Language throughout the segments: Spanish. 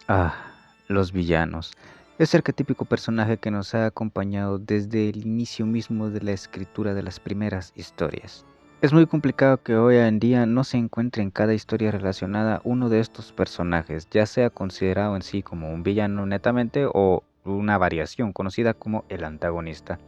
Ah, los villanos. Es el arquetípico personaje que nos ha acompañado desde el inicio mismo de la escritura de las primeras historias. Es muy complicado que hoy en día no se encuentre en cada historia relacionada uno de estos personajes, ya sea considerado en sí como un villano netamente o una variación conocida como el antagonista.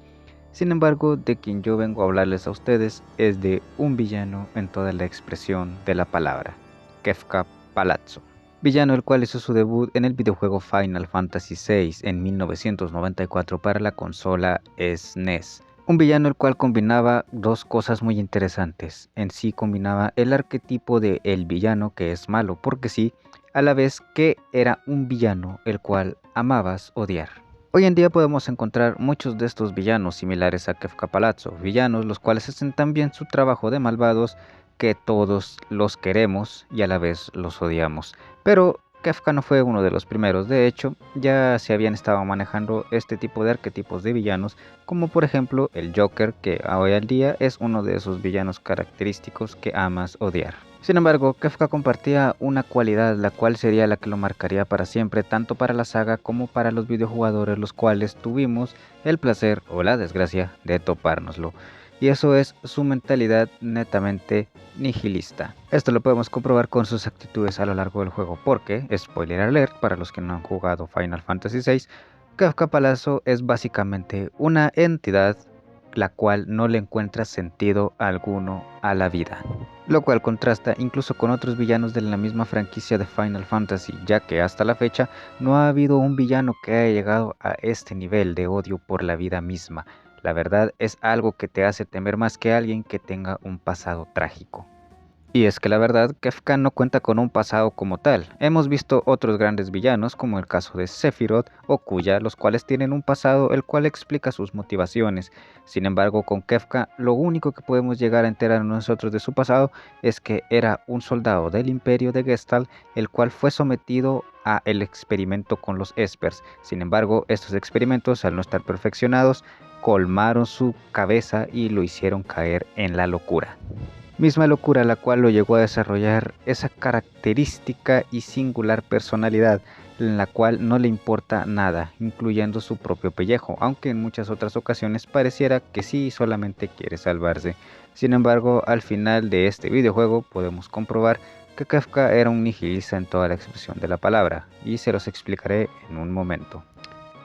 Sin embargo, de quien yo vengo a hablarles a ustedes es de un villano en toda la expresión de la palabra, Kefka Palazzo. Villano el cual hizo su debut en el videojuego Final Fantasy VI en 1994 para la consola SNES. Un villano el cual combinaba dos cosas muy interesantes. En sí combinaba el arquetipo de el villano que es malo porque sí, a la vez que era un villano el cual amabas odiar. Hoy en día podemos encontrar muchos de estos villanos similares a Kefka Palazzo, villanos los cuales hacen tan bien su trabajo de malvados que todos los queremos y a la vez los odiamos. Pero Kefka no fue uno de los primeros, de hecho ya se habían estado manejando este tipo de arquetipos de villanos, como por ejemplo el Joker, que hoy en día es uno de esos villanos característicos que amas odiar. Sin embargo, Kefka compartía una cualidad la cual sería la que lo marcaría para siempre, tanto para la saga como para los videojugadores, los cuales tuvimos el placer o la desgracia de topárnoslo. Y eso es su mentalidad netamente nihilista. Esto lo podemos comprobar con sus actitudes a lo largo del juego, porque, spoiler alert para los que no han jugado Final Fantasy VI, Kefka Palazzo es básicamente una entidad la cual no le encuentra sentido alguno a la vida, lo cual contrasta incluso con otros villanos de la misma franquicia de Final Fantasy, ya que hasta la fecha no ha habido un villano que haya llegado a este nivel de odio por la vida misma. La verdad es algo que te hace temer más que alguien que tenga un pasado trágico. Y es que la verdad, Kefka no cuenta con un pasado como tal. Hemos visto otros grandes villanos, como el caso de Sephiroth o Kuya, los cuales tienen un pasado el cual explica sus motivaciones. Sin embargo, con Kefka, lo único que podemos llegar a enterarnos nosotros de su pasado es que era un soldado del Imperio de Gestalt, el cual fue sometido a el experimento con los Espers. Sin embargo, estos experimentos, al no estar perfeccionados, colmaron su cabeza y lo hicieron caer en la locura. Misma locura la cual lo llevó a desarrollar esa característica y singular personalidad en la cual no le importa nada, incluyendo su propio pellejo, aunque en muchas otras ocasiones pareciera que sí solamente quiere salvarse. Sin embargo, al final de este videojuego podemos comprobar que Kafka era un nihilista en toda la expresión de la palabra, y se los explicaré en un momento.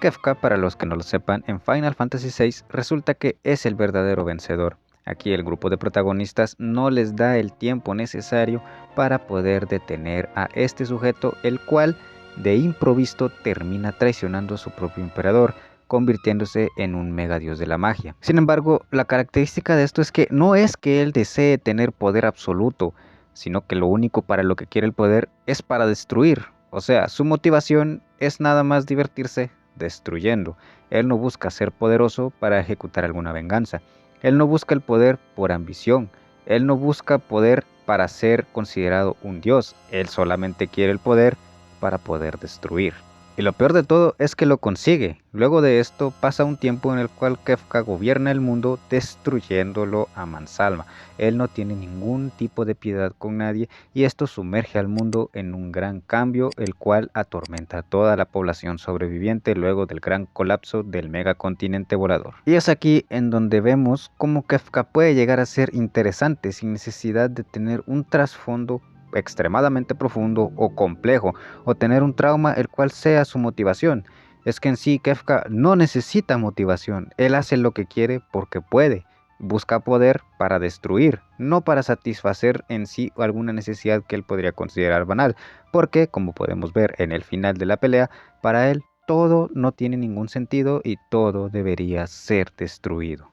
Kefka, para los que no lo sepan, en Final Fantasy VI resulta que es el verdadero vencedor. Aquí el grupo de protagonistas no les da el tiempo necesario para poder detener a este sujeto, el cual de improviso termina traicionando a su propio emperador, convirtiéndose en un megadios de la magia. Sin embargo, la característica de esto es que no es que él desee tener poder absoluto, sino que lo único para lo que quiere el poder es para destruir. O sea, su motivación es nada más divertirse destruyendo. Él no busca ser poderoso para ejecutar alguna venganza. Él no busca el poder por ambición. Él no busca poder para ser considerado un dios. Él solamente quiere el poder para poder destruir. Y lo peor de todo es que lo consigue. Luego de esto pasa un tiempo en el cual Kefka gobierna el mundo destruyéndolo a mansalva. Él no tiene ningún tipo de piedad con nadie y esto sumerge al mundo en un gran cambio, el cual atormenta a toda la población sobreviviente luego del gran colapso del megacontinente volador. Y es aquí en donde vemos cómo Kefka puede llegar a ser interesante sin necesidad de tener un trasfondo extremadamente profundo o complejo, o tener un trauma el cual sea su motivación. Es que en sí Kefka no necesita motivación, él hace lo que quiere porque puede. Busca poder para destruir, no para satisfacer en sí alguna necesidad que él podría considerar banal, porque, como podemos ver en el final de la pelea, para él todo no tiene ningún sentido y todo debería ser destruido.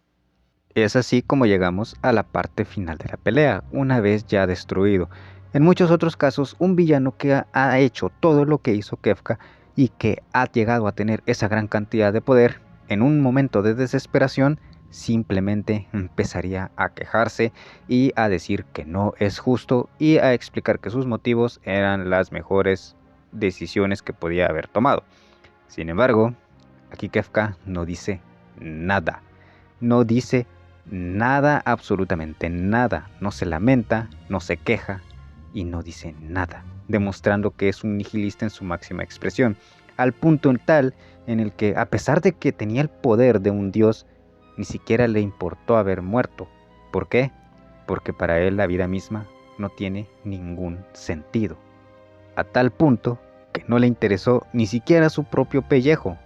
Es así como llegamos a la parte final de la pelea, una vez ya destruido. En muchos otros casos, un villano que ha hecho todo lo que hizo Kefka y que ha llegado a tener esa gran cantidad de poder, en un momento de desesperación, simplemente empezaría a quejarse y a decir que no es justo y a explicar que sus motivos eran las mejores decisiones que podía haber tomado. Sin embargo, aquí Kefka no dice nada. No dice nada, absolutamente nada. No se lamenta, no se queja y no dice nada. demostrando que es un nihilista en su máxima expresión, al punto tal en el que, a pesar de que tenía el poder de un dios, ni siquiera le importó haber muerto. ¿Por qué? Porque para él la vida misma no tiene ningún sentido. A tal punto que no le interesó ni siquiera su propio pellejo.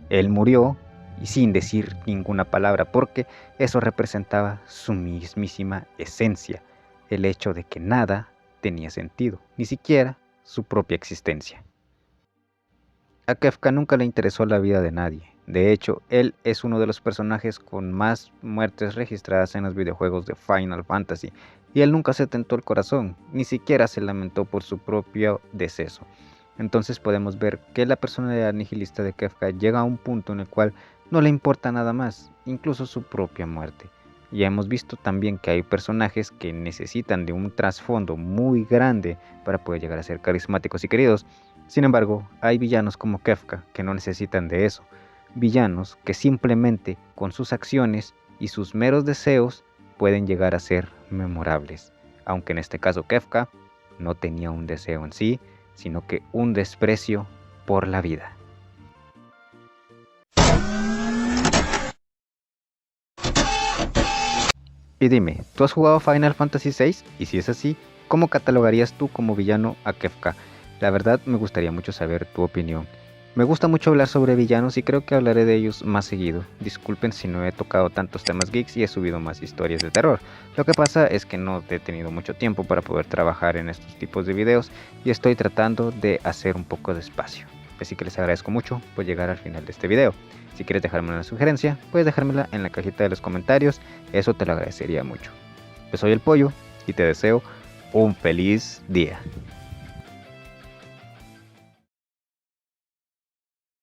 Él murió y sin decir ninguna palabra, porque eso representaba su mismísima esencia, el hecho de que nada tenía sentido, ni siquiera su propia existencia. A Kefka nunca le interesó la vida de nadie. De hecho, él es uno de los personajes con más muertes registradas en los videojuegos de Final Fantasy, y él nunca se tentó el corazón, ni siquiera se lamentó por su propio deceso. Entonces podemos ver que la personalidad nihilista de Kefka llega a un punto en el cual no le importa nada más, incluso su propia muerte. Ya hemos visto también que hay personajes que necesitan de un trasfondo muy grande para poder llegar a ser carismáticos y queridos. Sin embargo, hay villanos como Kefka que no necesitan de eso. Villanos que simplemente con sus acciones y sus meros deseos pueden llegar a ser memorables. Aunque en este caso Kefka no tenía un deseo en sí, sino que un desprecio por la vida. Y dime, ¿tú has jugado Final Fantasy VI? Y si es así, ¿cómo catalogarías tú como villano a Kefka? La verdad me gustaría mucho saber tu opinión. Me gusta mucho hablar sobre villanos y creo que hablaré de ellos más seguido. Disculpen si no he tocado tantos temas geeks y he subido más historias de terror. Lo que pasa es que no he tenido mucho tiempo para poder trabajar en estos tipos de videos y estoy tratando de hacer un poco de espacio. Así que les agradezco mucho por llegar al final de este video. Si quieres dejarme una sugerencia, puedes dejármela en la cajita de los comentarios, eso te lo agradecería mucho. Yo soy el Pollo y te deseo un feliz día.